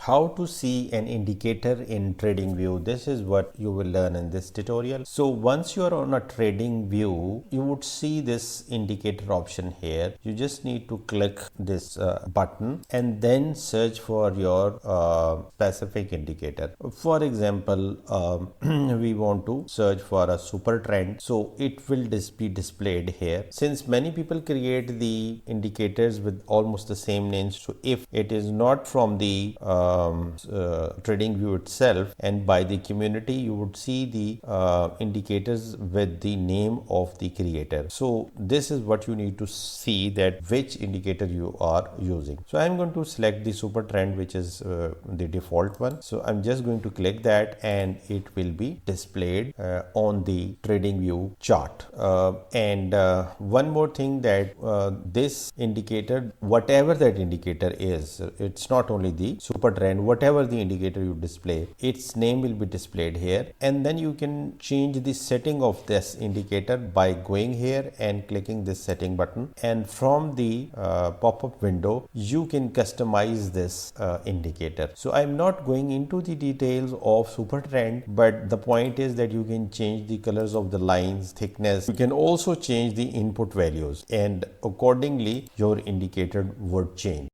How to see an indicator in Tradingview. This is what you will learn in this tutorial. So once you are on a Tradingview, you would see this indicator option here. You just need to click this button and then search for your specific indicator. For example, we want to search for a super trend, so it will be displayed here. Since many people create the indicators with almost the same names, so if it is not from the Tradingview itself and by the community, you would see the indicators with the name of the creator. So this is what you need to see, that which indicator you are using. So I'm going to select the super trend, which is the default one. So I'm just going to click that and it will be displayed on the Tradingview chart. And one more thing, that this indicator, whatever that indicator is, it's not only the super trend, whatever the indicator you display, its name will be displayed here. And then you can change the setting of this indicator by going here and clicking this setting button, and from the pop-up window you can customize this indicator. So I'm not going into the details of super trend, but the point is that you can change the colors of the lines, thickness. You can also change the input values, and accordingly your indicator would change.